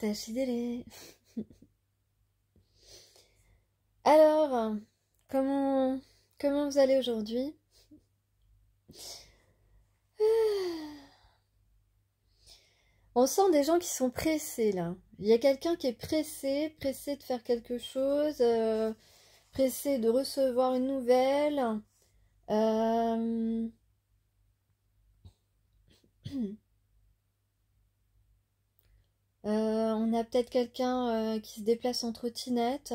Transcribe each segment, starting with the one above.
Tachidele. Alors, comment, comment vous allez aujourd'hui? On sent des gens qui sont pressés là. Il y a quelqu'un qui est pressé, pressé de faire quelque chose, pressé de recevoir une nouvelle. Euh, on a peut-être quelqu'un qui se déplace en trottinette.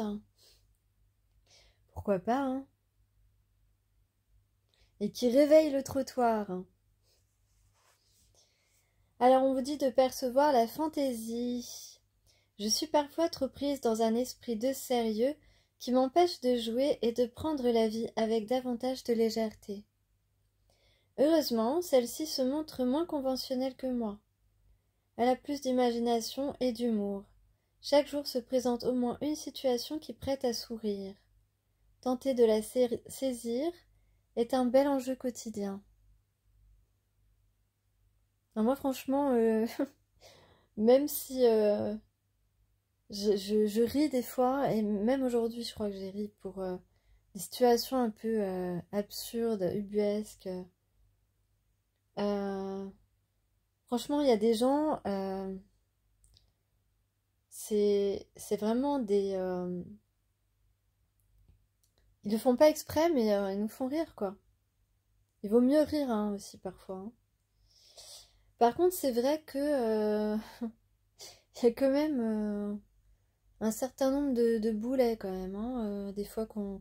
Pourquoi pas, hein? Et qui réveille le trottoir. Alors on vous dit de percevoir la fantaisie. Je suis parfois trop prise dans un esprit de sérieux qui m'empêche de jouer et de prendre la vie avec davantage de légèreté. Heureusement, celle-ci se montre moins conventionnelle que moi. Elle a plus d'imagination et d'humour. Chaque jour se présente au moins une situation qui prête à sourire. Tenter de la saisir est un bel enjeu quotidien. Alors moi franchement, même si je ris des fois, et même aujourd'hui je crois que j'ai ri pour des situations un peu absurdes, ubuesques. Euh, Franchement, il y a des gens, c'est vraiment des... ils le font pas exprès, mais ils nous font rire, quoi. Il vaut mieux rire, hein, aussi, parfois, hein. Par contre, c'est vrai que il y a quand même un certain nombre de boulets, quand même, hein, des fois qu'on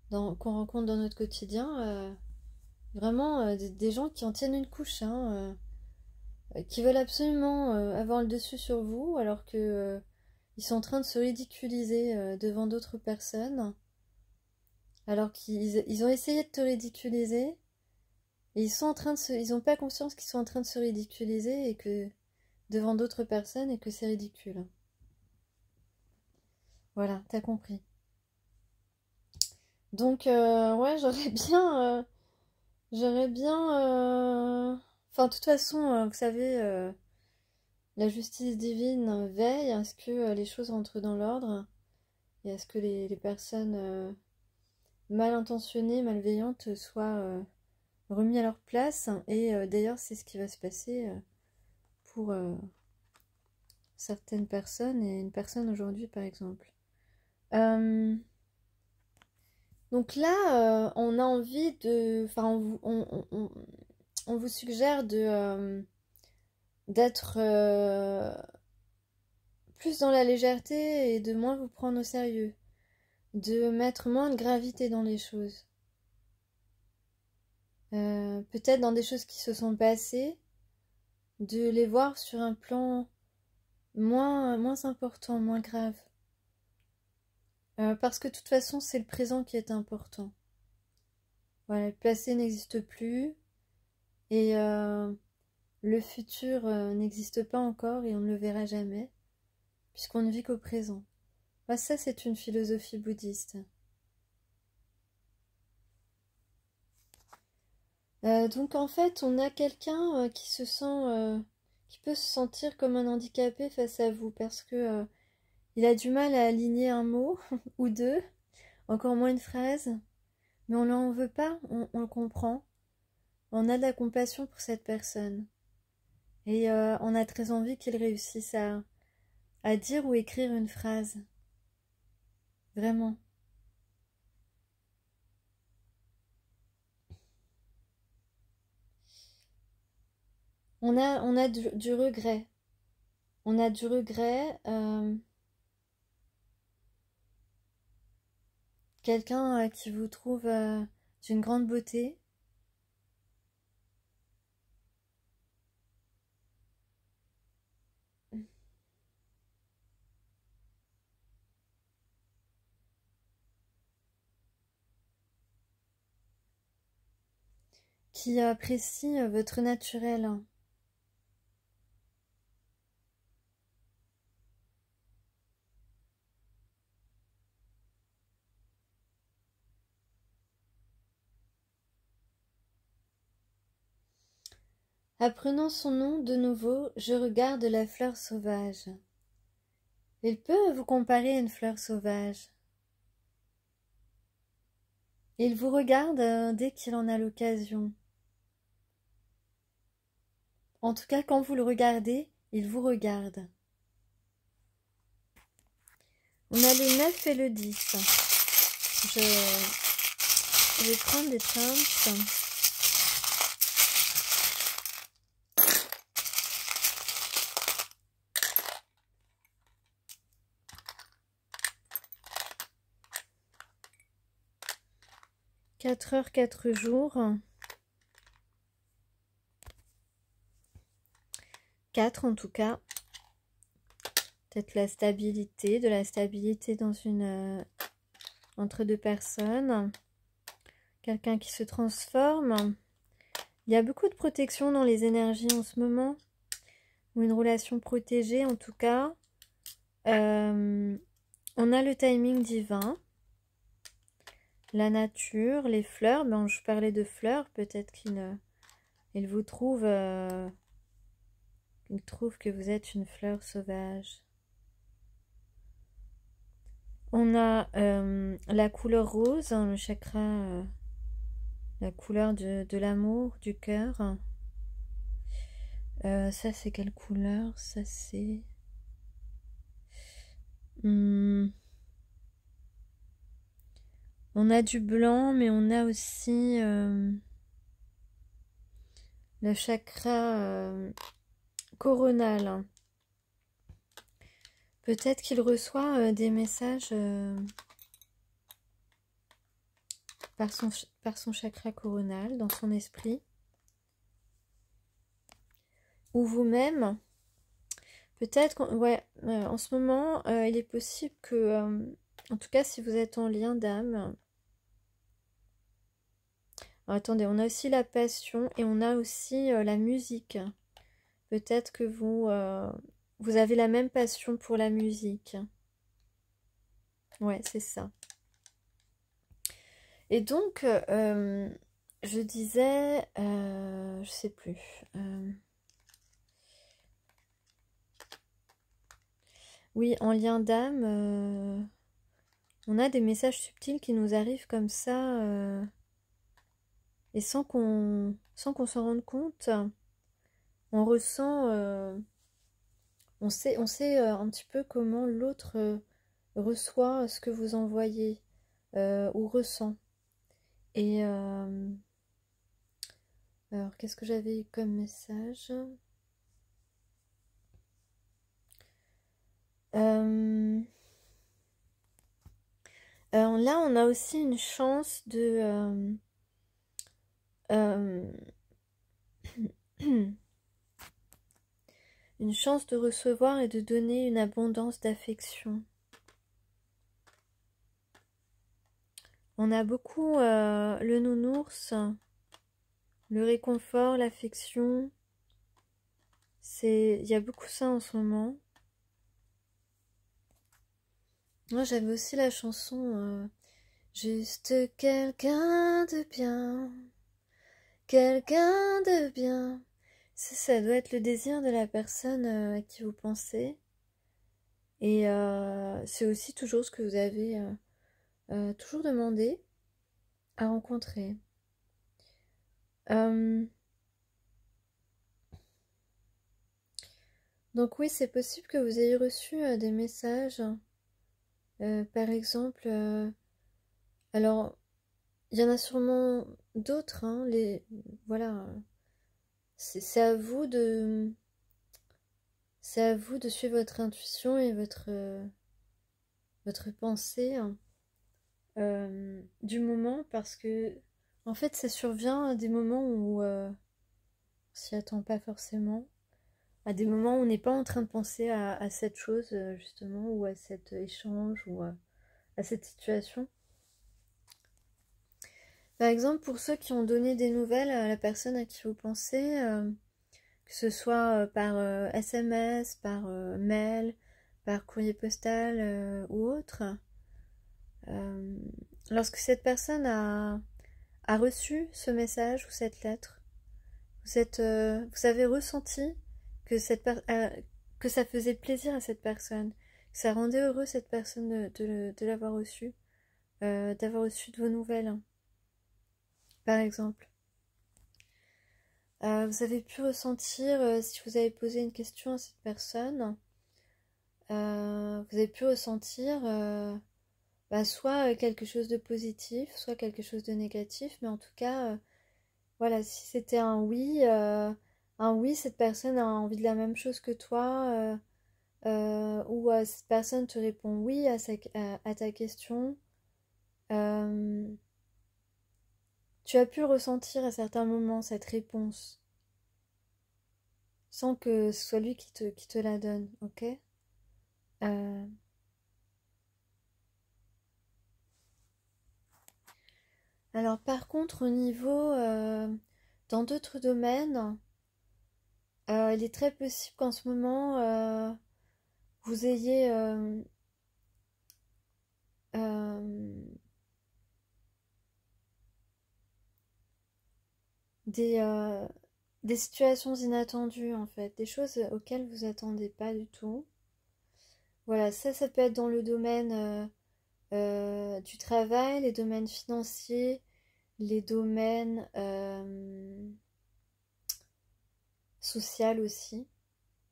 rencontre dans notre quotidien. Vraiment, des gens qui en tiennent une couche, hein, qui veulent absolument avoir le dessus sur vous, alors que ils sont en train de se ridiculiser devant d'autres personnes, alors qu'ils ont essayé de te ridiculiser, et ils sont en train de ils ont pas conscience qu'ils sont en train de se ridiculiser et que devant d'autres personnes et que c'est ridicule. Voilà, t'as compris. Donc ouais, j'aurais bien, enfin, de toute façon, vous savez, la justice divine veille à ce que les choses rentrent dans l'ordre et à ce que les personnes mal intentionnées, malveillantes soient remises à leur place. Et d'ailleurs, c'est ce qui va se passer pour certaines personnes et une personne aujourd'hui, par exemple. Euh, donc là, on a envie de... Enfin, on vous suggère d'être plus dans la légèreté et de moins vous prendre au sérieux. De mettre moins de gravité dans les choses. Peut-être dans des choses qui se sont passées, de les voir sur un plan moins important, moins grave. Parce que de toute façon, c'est le présent qui est important. Voilà, le passé n'existe plus et le futur n'existe pas encore et on ne le verra jamais, puisqu'on ne vit qu'au présent. Bah, ça, c'est une philosophie bouddhiste. Donc en fait, on a quelqu'un qui se sent, qui peut se sentir comme un handicapé face à vous parce que il a du mal à aligner un mot ou deux, encore moins une phrase, mais on n'en veut pas, on le comprend. On a de la compassion pour cette personne et on a très envie qu'il réussisse à dire ou écrire une phrase, vraiment. On a du regret, on a du regret. Quelqu'un qui vous trouve d'une grande beauté, qui apprécie votre naturel. Apprenant son nom de nouveau, je regarde la fleur sauvage. Il peut vous comparer à une fleur sauvage. Il vous regarde dès qu'il en a l'occasion. En tout cas, quand vous le regardez, il vous regarde. On a le 9 et le 10. Je vais prendre des pinces. « 4 heures, 4 jours. 4 en tout cas. Peut-être la stabilité, de la stabilité dans une... entre deux personnes. Quelqu'un qui se transforme. Il y a beaucoup de protection dans les énergies en ce moment. Ou une relation protégée en tout cas. On a le timing divin. La nature, les fleurs. Ben, je parlais de fleurs. Peut-être qu'il vous trouve... il trouve que vous êtes une fleur sauvage. On a la couleur rose, hein, le chakra, la couleur de l'amour, du cœur. Ça, c'est quelle couleur? Ça, c'est... On a du blanc, mais on a aussi le chakra coronal. Peut-être qu'il reçoit des messages par son chakra coronal, dans son esprit. Ou vous-même. Peut-être, ouais, en ce moment, il est possible que, en tout cas, si vous êtes en lien d'âme... Attendez, on a aussi la passion et on a aussi la musique. Peut-être que vous avez la même passion pour la musique. Ouais, c'est ça. Et donc, je disais, je sais plus. Oui, en lien d'âme, on a des messages subtils qui nous arrivent comme ça, et sans qu'on s'en rende compte, on ressent, on sait un petit peu comment l'autre reçoit ce que vous envoyez ou ressent. Et alors, qu'est-ce que j'avais comme message? Là, on a aussi une chance de... une chance de recevoir et de donner une abondance d'affection. On a beaucoup le nounours, le réconfort, l'affection. Il y a beaucoup ça en ce moment. Moi, j'avais aussi la chanson Juste quelqu'un de bien, quelqu'un de bien. Ça doit être le désir de la personne à qui vous pensez. Et c'est aussi toujours ce que vous avez toujours demandé à rencontrer. Donc oui, c'est possible que vous ayez reçu des messages. Par exemple, alors, il y en a sûrement d'autres, hein, voilà. C'est à vous de suivre votre intuition et votre pensée hein, du moment, parce que en fait ça survient à des moments où on s'y attend pas forcément, à des moments où on n'est pas en train de penser à cette chose justement, ou à cet échange, ou à cette situation. Par exemple, pour ceux qui ont donné des nouvelles à la personne à qui vous pensez, que ce soit par SMS, par mail, par courrier postal ou autre, lorsque cette personne a reçu ce message ou cette lettre, Vous avez ressenti que que ça faisait plaisir à cette personne, que ça rendait heureux cette personne de l'avoir reçu, d'avoir reçu de vos nouvelles, hein, par exemple. Vous avez pu ressentir, si vous avez posé une question à cette personne, vous avez pu ressentir soit quelque chose de positif, soit quelque chose de négatif, mais en tout cas, voilà, si c'était un oui, cette personne a envie de la même chose que toi, ou cette personne te répond oui à ta question. Euh, Tu as pu ressentir à certains moments cette réponse sans que ce soit lui qui te la donne, ok? Euh, alors par contre, au niveau dans d'autres domaines, il est très possible qu'en ce moment vous ayez euh, des, euh, des situations inattendues en fait, des choses auxquelles vous attendez pas du tout. Voilà, ça peut être dans le domaine du travail, les domaines financiers, les domaines sociaux aussi.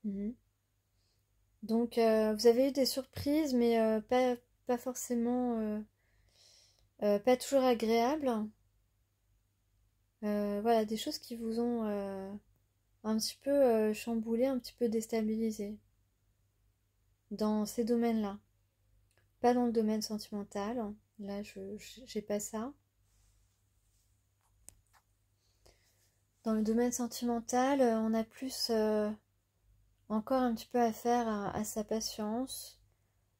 Mhm. Donc vous avez eu des surprises, mais pas forcément, pas toujours agréables. Voilà, des choses qui vous ont un petit peu chamboulé, un petit peu déstabilisé dans ces domaines-là. Pas dans le domaine sentimental. Là, j'ai pas ça. Dans le domaine sentimental, on a plus encore un petit peu affaire à sa patience,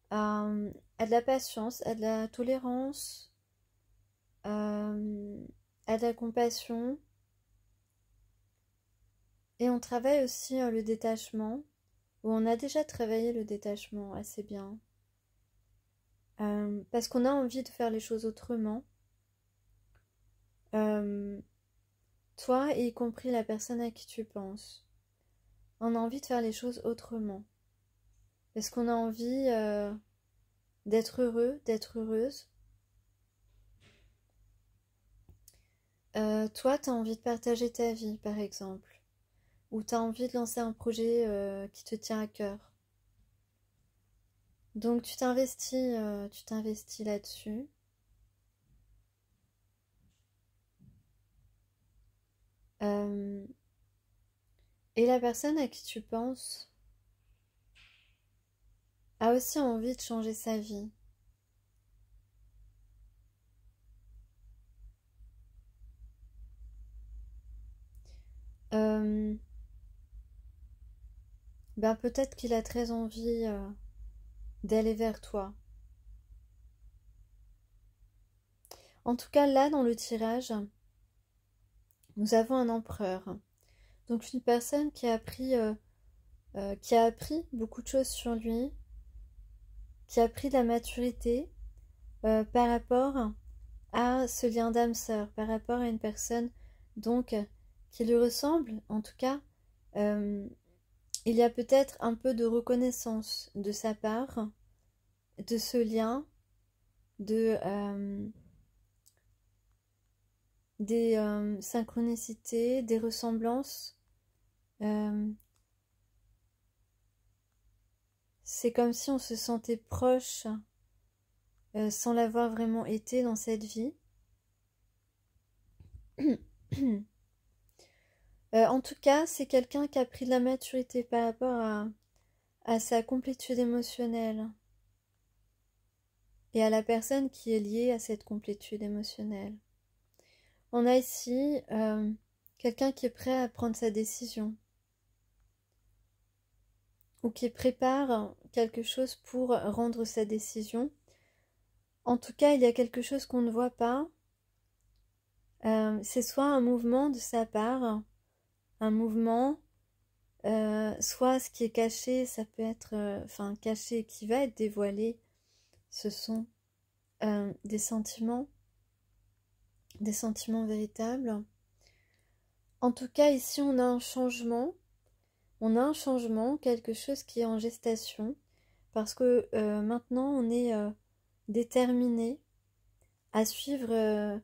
à de la patience, à de la tolérance, à de la compassion. Et on travaille aussi le détachement, où on a déjà travaillé le détachement assez bien. Parce qu'on a envie de faire les choses autrement. Euh, Toi, y compris la personne à qui tu penses. On a envie de faire les choses autrement. Parce qu'on a envie d'être heureux, d'être heureuse. Toi, tu as envie de partager ta vie, par exemple. Ou tu as envie de lancer un projet qui te tient à cœur. Donc tu t'investis là-dessus. Euh, et la personne à qui tu penses a aussi envie de changer sa vie. Euh, ben peut-être qu'il a très envie d'aller vers toi. En tout cas, là, dans le tirage, nous avons un empereur. Donc une personne qui a appris beaucoup de choses sur lui, qui a pris de la maturité par rapport à ce lien d'âme sœur, par rapport à une personne donc qui lui ressemble. En tout cas, euh, il y a peut-être un peu de reconnaissance de sa part de ce lien, de des synchronicités, des ressemblances. Euh, c'est comme si on se sentait proche sans l'avoir vraiment été dans cette vie. En tout cas, c'est quelqu'un qui a pris de la maturité par rapport à sa complétude émotionnelle et à la personne qui est liée à cette complétude émotionnelle. On a ici quelqu'un qui est prêt à prendre sa décision ou qui prépare quelque chose pour rendre sa décision. En tout cas, il y a quelque chose qu'on ne voit pas. C'est soit un mouvement de sa part, un mouvement, soit ce qui est caché, ça peut être, enfin caché, qui va être dévoilé, ce sont des sentiments véritables. En tout cas, ici, on a un changement. On a un changement, quelque chose qui est en gestation. Parce que maintenant, on est déterminé à suivre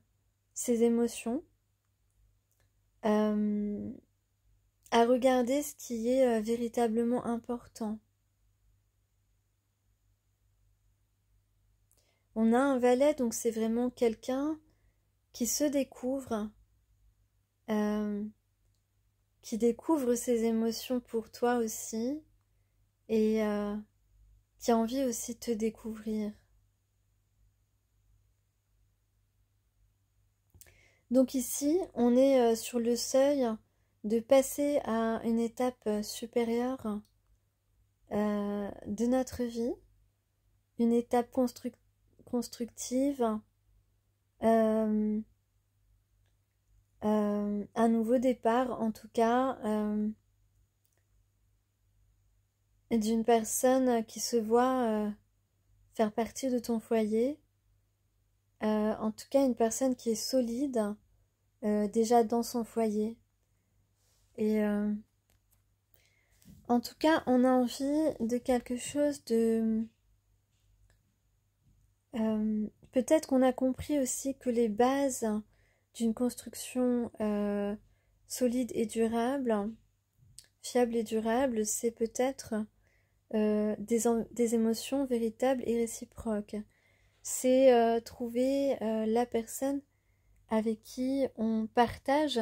ses émotions, euh, à regarder ce qui est véritablement important. On a un valet, donc c'est vraiment quelqu'un qui se découvre, euh, qui découvre ses émotions pour toi aussi, et qui a envie aussi de te découvrir. Donc ici, on est sur le seuil de passer à une étape supérieure de notre vie, une étape constructive, euh, un nouveau départ en tout cas, d'une personne qui se voit faire partie de ton foyer, en tout cas une personne qui est solide déjà dans son foyer. Et en tout cas, on a envie de quelque chose de... peut-être qu'on a compris aussi que les bases d'une construction solide et durable, fiable et durable, c'est peut-être des émotions véritables et réciproques. C'est trouver la personne avec qui on partage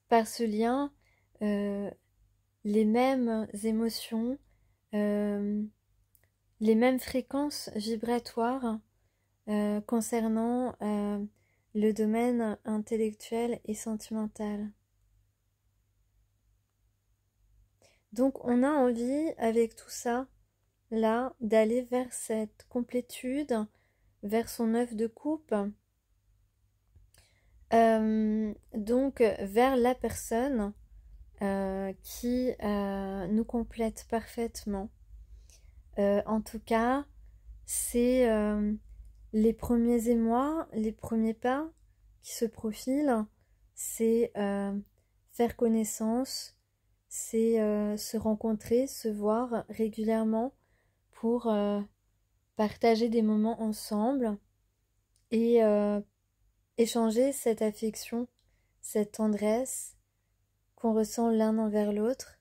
par ce lien les mêmes émotions, les mêmes fréquences vibratoires concernant le domaine intellectuel et sentimental. Donc on a envie avec tout ça là d'aller vers cette complétude, vers son œuf de coupe, donc vers la personne qui nous complète parfaitement. En tout cas, c'est les premiers émois, les premiers pas qui se profilent, c'est faire connaissance, c'est se rencontrer, se voir régulièrement pour partager des moments ensemble et échanger cette affection, cette tendresse qu'on ressent l'un envers l'autre.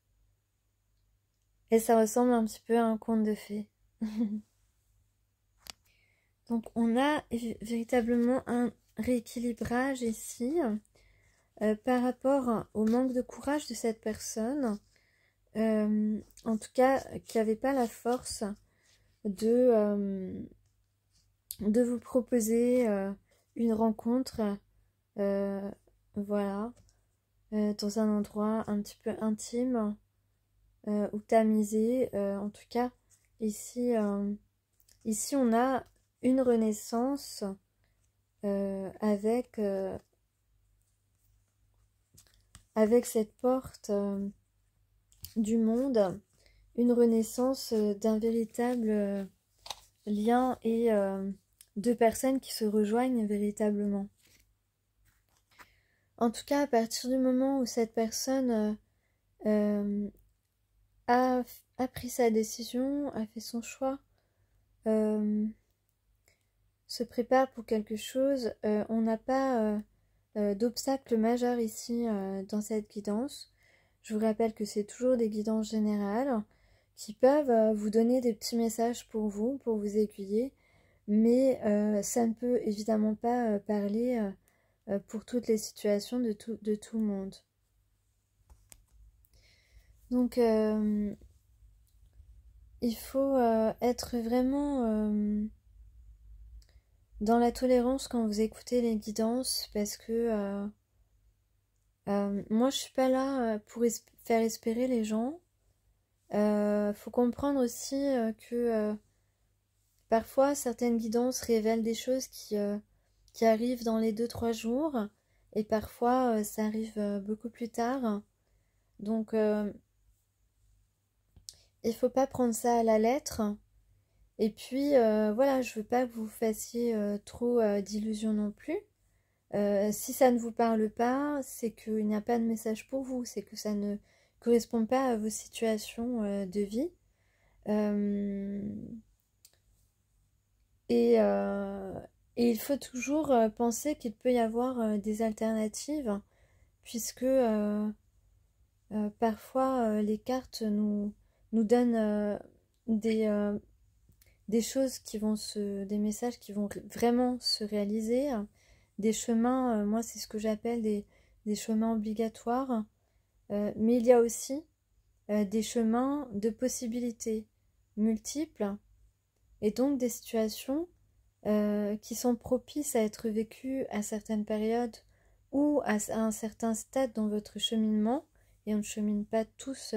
Et ça ressemble un petit peu à un conte de fées. Donc on a véritablement un rééquilibrage ici par rapport au manque de courage de cette personne, en tout cas qui n'avait pas la force de vous proposer une rencontre, voilà, dans un endroit un petit peu intime ou tamisé. En tout cas, ici, ici on a une renaissance avec cette porte du monde, une renaissance d'un véritable lien et deux personnes qui se rejoignent véritablement. En tout cas, à partir du moment où cette personne a pris sa décision, a fait son choix, se prépare pour quelque chose, on n'a pas d'obstacle majeur ici dans cette guidance. Je vous rappelle que c'est toujours des guidances générales qui peuvent vous donner des petits messages pour vous aiguiller, mais ça ne peut évidemment pas parler pour toutes les situations de tout le monde. Donc il faut être vraiment dans la tolérance quand vous écoutez les guidances, parce que moi je suis pas là pour faire espérer les gens. Faut comprendre aussi que parfois certaines guidances révèlent des choses qui arrivent dans les 2-3 jours, et parfois ça arrive beaucoup plus tard. Donc il faut pas prendre ça à la lettre. Et puis voilà, je veux pas que vous fassiez trop d'illusions non plus. Si ça ne vous parle pas, c'est qu'il n'y a pas de message pour vous, c'est que ça ne correspond pas à vos situations de vie. Euh, et, euh, et il faut toujours penser qu'il peut y avoir des alternatives, puisque parfois les cartes nous donnent des, euh, des choses qui vont des messages qui vont vraiment se réaliser, des chemins, moi c'est ce que j'appelle des chemins obligatoires, mais il y a aussi des chemins de possibilités multiples et donc des situations qui sont propices à être vécues à certaines périodes ou à un certain stade dans votre cheminement, et on ne chemine pas tous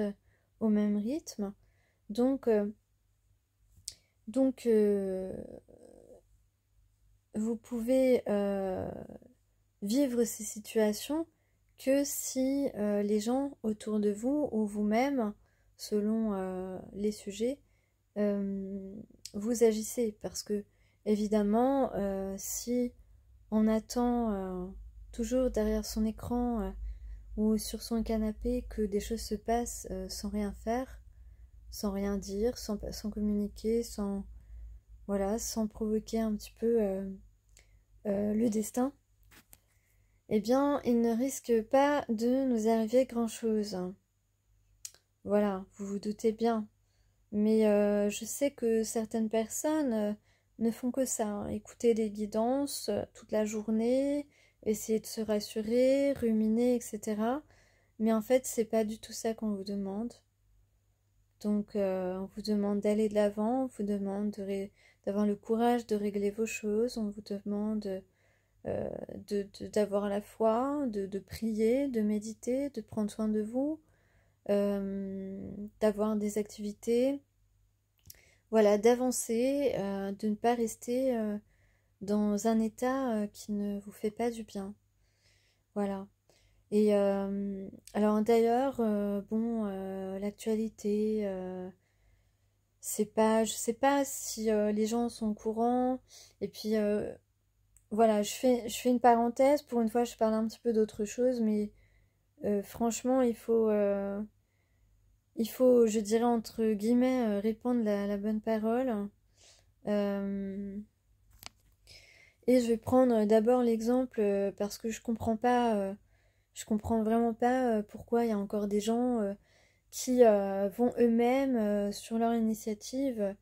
au même rythme. Donc, donc vous pouvez vivre ces situations que si les gens autour de vous ou vous-même, selon les sujets, vous agissez. Parce que, évidemment, si on attend toujours derrière son écran ou sur son canapé que des choses se passent sans rien faire, sans rien dire, sans communiquer, voilà, sans provoquer un petit peu le destin, eh bien, il ne risque pas de nous arriver grand-chose. Voilà, vous vous doutez bien. Mais je sais que certaines personnes ne font que ça, hein. Écouter des guidances toute la journée, essayer de se rassurer, ruminer, etc. Mais en fait, c'est pas du tout ça qu'on vous demande. Donc, on vous demande d'aller de l'avant, on vous demande d'avoir le courage de régler vos choses, on vous demande euh, d'avoir la foi, de prier, de méditer, de prendre soin de vous, d'avoir des activités, voilà, d'avancer, de ne pas rester dans un état qui ne vous fait pas du bien. Voilà. Et alors d'ailleurs, bon, l'actualité, c'est pas, je sais pas si les gens sont au courant. Et puis voilà, je fais une parenthèse. Pour une fois, je parle un petit peu d'autre chose, mais franchement, il faut, je dirais entre guillemets, répandre la bonne parole. Euh, et je vais prendre d'abord l'exemple parce que je comprends vraiment pas pourquoi il y a encore des gens qui vont eux-mêmes, sur leur initiative,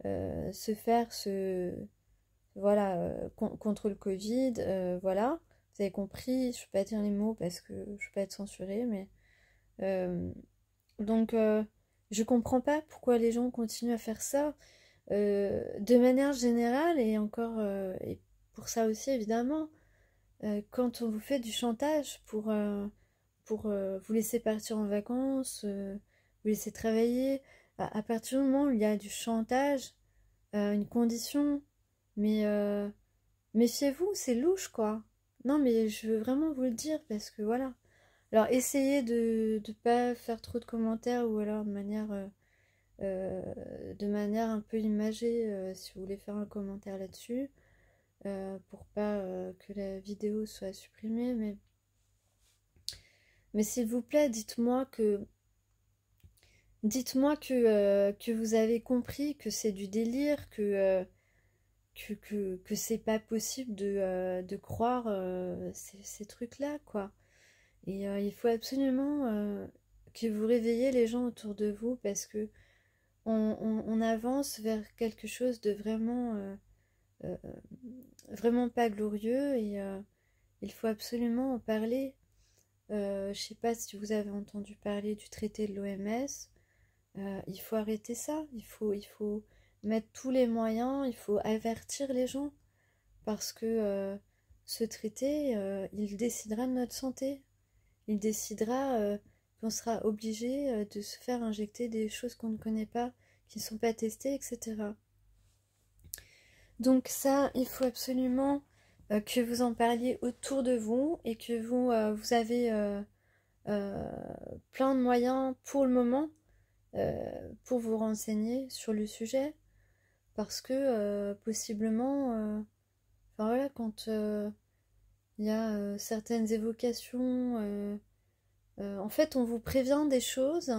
se faire voilà, contre le Covid, voilà. Vous avez compris, je ne peux pas dire les mots parce que je ne peux pas être censurée, mais euh, donc je comprends pas pourquoi les gens continuent à faire ça. De manière générale, et encore, et pour ça aussi évidemment, quand on vous fait du chantage pour vous laisser partir en vacances, vous laisser travailler, à partir du moment où il y a du chantage, une condition, mais méfiez-vous, c'est louche quoi. Non mais je veux vraiment vous le dire parce que voilà. Alors essayez de ne pas faire trop de commentaires ou alors de manière un peu imagée si vous voulez faire un commentaire là-dessus pour pas que la vidéo soit supprimée, mais s'il vous plaît dites-moi que vous avez compris que c'est du délire, que c'est pas possible de croire ces trucs-là, quoi. Et il faut absolument que vous réveillez les gens autour de vous parce que on avance vers quelque chose de euh, vraiment pas glorieux et il faut absolument en parler. Je sais pas si vous avez entendu parler du traité de l'OMS. Il faut arrêter ça. Il faut mettre tous les moyens. Il faut avertir les gens parce que ce traité, il décidera de notre santé. Il décidera qu'on sera obligé de se faire injecter des choses qu'on ne connaît pas, qui ne sont pas testées, etc. Donc ça, il faut absolument que vous en parliez autour de vous et que vous avez euh, plein de moyens pour le moment pour vous renseigner sur le sujet parce que possiblement, enfin voilà, quand Il y a certaines évocations. En fait, on vous prévient des choses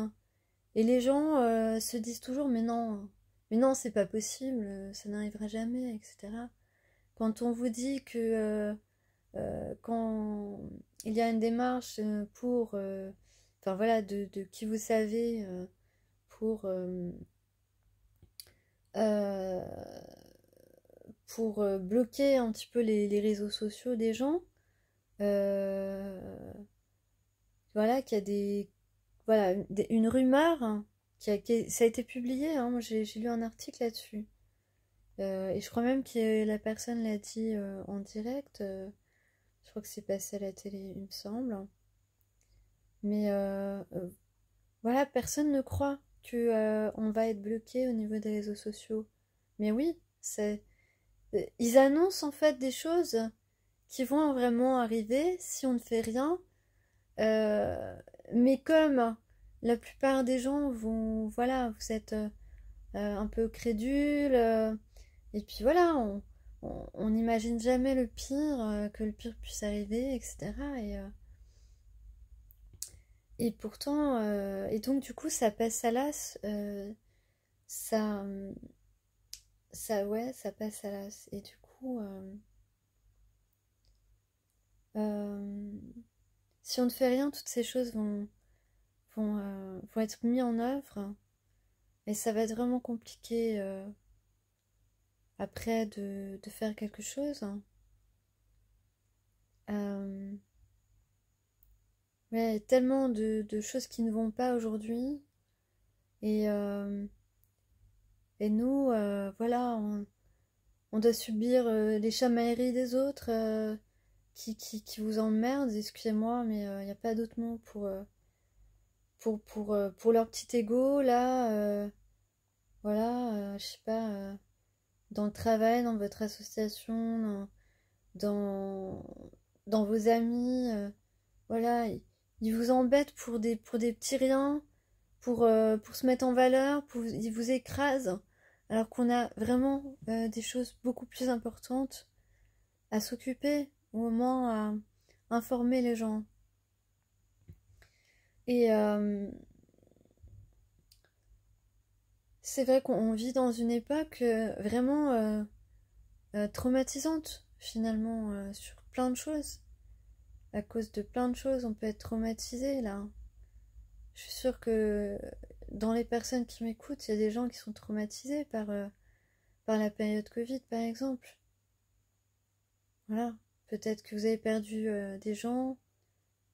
et les gens se disent toujours mais non, c'est pas possible, ça n'arrivera jamais, etc. Quand on vous dit que quand il y a une démarche pour, enfin voilà, de qui vous savez pour euh, bloquer un petit peu les réseaux sociaux des gens, euh, voilà, qu'il y a voilà, une rumeur hein, ça a été publié, hein, moi j'ai lu un article là-dessus. Et je crois même que la personne l'a dit en direct. Je crois que c'est passé à la télé, il me semble. Mais voilà, personne ne croit que on va être bloqué au niveau des réseaux sociaux. Mais oui, ils annoncent en fait des choses qui vont vraiment arriver si on ne fait rien. Euh, mais comme la plupart des gens vont, voilà, vous êtes un peu crédules, et puis voilà, on n'imagine jamais le pire, que le pire puisse arriver, etc. Et pourtant, et donc du coup, ça passe à l'as, ça, ouais, ça passe à l'as. Et du coup, euh, si on ne fait rien, toutes ces choses vont être mises en œuvre. Et ça va être vraiment compliqué après de faire quelque chose. Euh, mais il y a tellement de choses qui ne vont pas aujourd'hui. Et, euh, et nous, voilà, on doit subir les chamailleries des autres qui vous emmerdent. Excusez-moi, mais il n'y a pas d'autre mot pour leur petit ego, là. Voilà, je sais pas, dans le travail, dans votre association, dans, dans vos amis, voilà, ils vous embêtent pour des petits riens, pour se mettre en valeur, ils vous écrasent, alors qu'on a vraiment des choses beaucoup plus importantes à s'occuper, ou au moins à informer les gens. Et c'est vrai qu'on vit dans une époque vraiment traumatisante, finalement, sur plein de choses. À cause de plein de choses, on peut être traumatisé là. Je suis sûre que dans les personnes qui m'écoutent, il y a des gens qui sont traumatisés par la période Covid, par exemple. Voilà. Peut-être que vous avez perdu des gens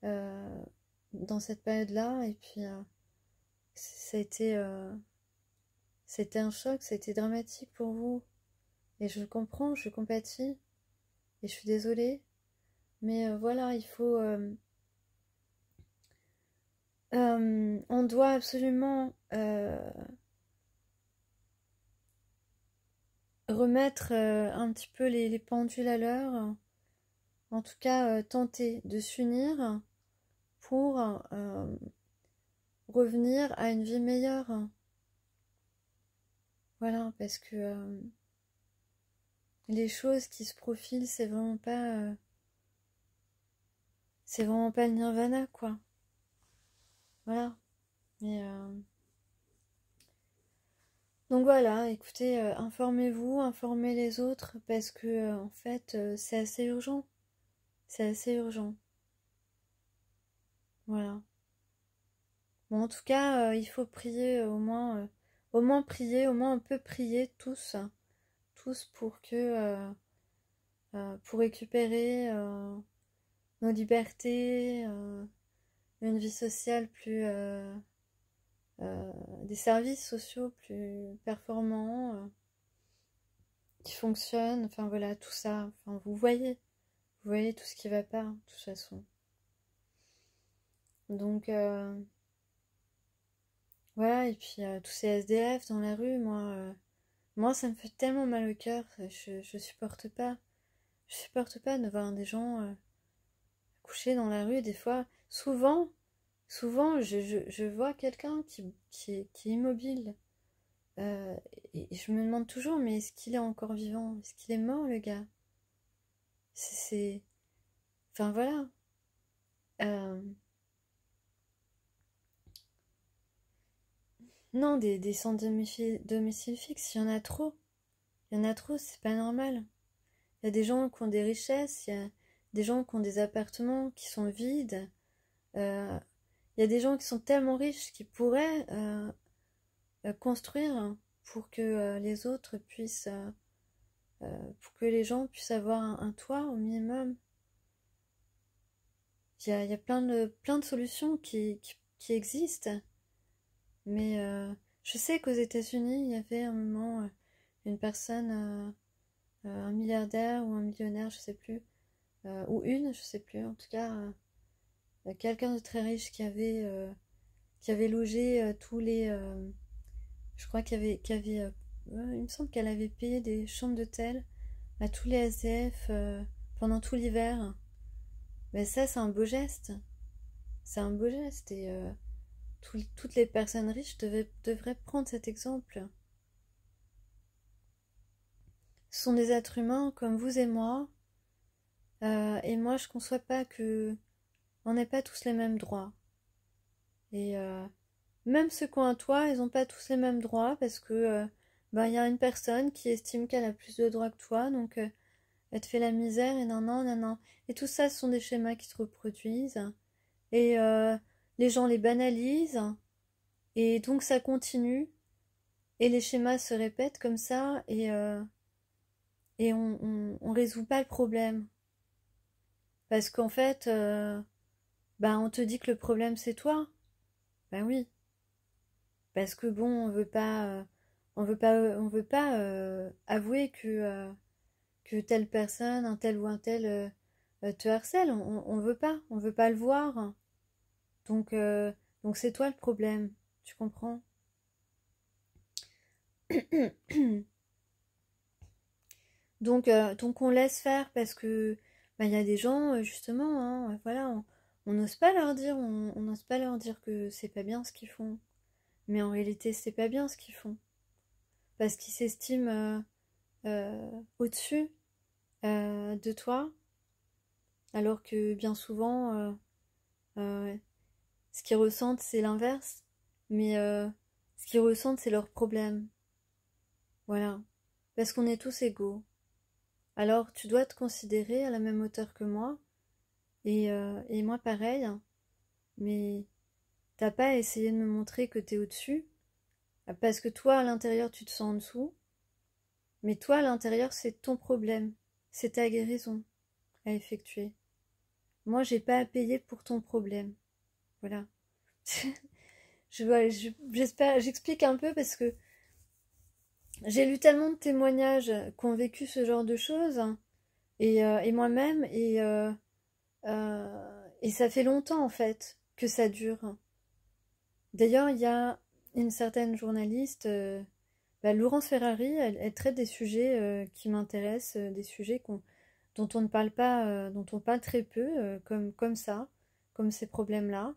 euh, dans cette période-là, et puis ça a été, c'était un choc, ça a été dramatique pour vous. Et je le comprends, je compatis, et je suis désolée. Mais voilà, on doit absolument remettre un petit peu les pendules à l'heure, en tout cas tenter de s'unir pour revenir à une vie meilleure. Voilà, parce que les choses qui se profilent, c'est vraiment pas le nirvana, quoi. Voilà. Mais, donc voilà, écoutez, informez-vous, informez les autres, parce que en fait, c'est assez urgent. C'est assez urgent. Voilà. Bon, en tout cas, il faut prier au moins prier, au moins on peut prier tous pour que, pour récupérer nos libertés, une vie sociale plus, des services sociaux plus performants, qui fonctionnent, enfin voilà, tout ça. Enfin, vous voyez tout ce qui va pas, de toute façon. Donc, voilà, et puis tous ces SDF dans la rue, moi ça me fait tellement mal au cœur, je supporte pas. Je supporte pas de voir des gens couchés dans la rue, des fois. Souvent, je vois quelqu'un qui est immobile. Euh, et je me demande toujours, mais est-ce qu'il est encore vivant? Est-ce qu'il est mort, le gars? C'est Enfin voilà. Euh, non, des sans domicile fixe, il y en a trop. Il y en a trop, c'est pas normal. Il y a des gens qui ont des richesses, il y a des gens qui ont des appartements qui sont vides. Euh, il y a des gens qui sont tellement riches qui pourraient construire pour que les autres puissent, pour que les gens puissent avoir un toit au minimum. Il y a plein de solutions qui existent, mais je sais qu'aux États-Unis, il y avait un moment une personne, un milliardaire ou un millionnaire, je sais plus, ou une, je sais plus, en tout cas, quelqu'un de très riche qui avait logé tous les, je crois il me semble qu'elle avait payé des chambres d'hôtel à tous les SDF pendant tout l'hiver. Mais ça, c'est un beau geste. C'est un beau geste et toutes les personnes riches devraient prendre cet exemple. Ce sont des êtres humains comme vous et moi je conçois pas que on n'ait pas tous les mêmes droits. Et même ceux qui ont un toit, ils n'ont pas tous les mêmes droits parce que ben, y a une personne qui estime qu'elle a plus de droits que toi, donc elle te fait la misère et non, non, non, non. Et tout ça, ce sont des schémas qui se reproduisent. Et les gens les banalisent. Et donc ça continue. Et les schémas se répètent comme ça. Et on résout pas le problème. Parce qu'en fait, bah, on te dit que le problème c'est toi. Ben oui. Parce que bon, on veut pas avouer que telle personne, un tel ou un tel te harcèle. On veut pas le voir. Donc, euh, donc c'est toi le problème. Tu comprends? Donc on laisse faire parce que bah, il y a des gens justement, hein, voilà, on n'ose pas leur dire, on n'ose pas leur dire que c'est pas bien ce qu'ils font. Mais en réalité, c'est pas bien ce qu'ils font parce qu'ils s'estiment au-dessus de toi, alors que bien souvent, euh, ce qu'ils ressentent c'est l'inverse. Mais ce qu'ils ressentent c'est leur problème. Voilà, parce qu'on est tous égaux. Alors tu dois te considérer à la même hauteur que moi. Et moi pareil, hein. Mais t'as pas essayé de me montrer que t'es au-dessus, parce que toi à l'intérieur tu te sens en dessous, mais toi à l'intérieur c'est ton problème, c'est ta guérison à effectuer. Moi j'ai pas à payer pour ton problème. Voilà. J'espère, j'explique un peu parce que j'ai lu tellement de témoignages qui ont vécu ce genre de choses, hein, et moi-même, et ça fait longtemps en fait que ça dure. D'ailleurs, il y a une certaine journaliste, bah, Laurence Ferrari, elle traite des sujets qui m'intéressent, des sujets dont on ne parle pas, dont on parle très peu, comme ça, comme ces problèmes-là.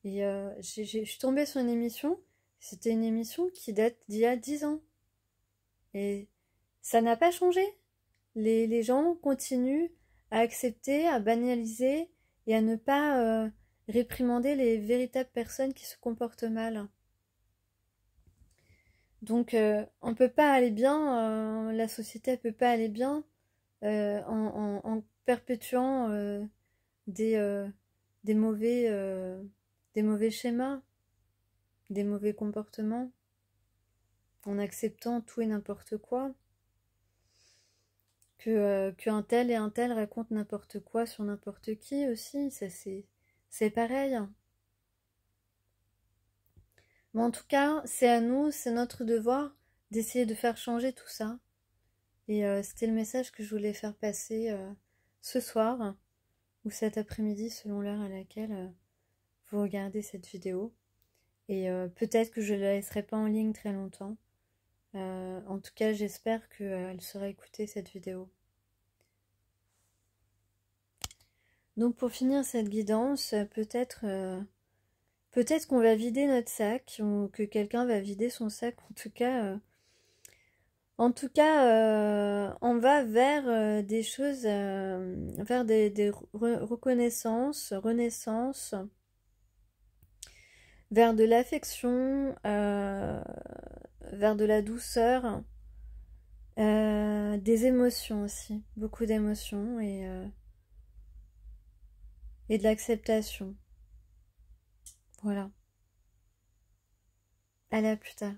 Et je suis tombée sur une émission, c'était une émission qui date d'il y a 10 ans. Et ça n'a pas changé. Les gens continuent à accepter, à banaliser et à ne pas réprimander les véritables personnes qui se comportent mal. Donc on peut pas aller bien, la société elle peut pas aller bien en perpétuant des, euh, des mauvais, euh, des mauvais schémas, des mauvais comportements, en acceptant tout et n'importe quoi. Qu'un tel et un tel racontent n'importe quoi sur n'importe qui aussi, ça c'est pareil. Mais en tout cas, c'est à nous, c'est notre devoir d'essayer de faire changer tout ça. Et c'était le message que je voulais faire passer ce soir ou cet après-midi selon l'heure à laquelle vous regardez cette vidéo. Et peut-être que je ne la laisserai pas en ligne très longtemps. En tout cas, j'espère qu'elle sera écoutée cette vidéo. Donc pour finir cette guidance, peut-être qu'on va vider notre sac, ou que quelqu'un va vider son sac. En tout cas, on va vers des choses, vers des reconnaissances, renaissances, vers de l'affection, vers de la douceur, des émotions aussi, beaucoup d'émotions et de l'acceptation. Voilà. Allez, à plus tard.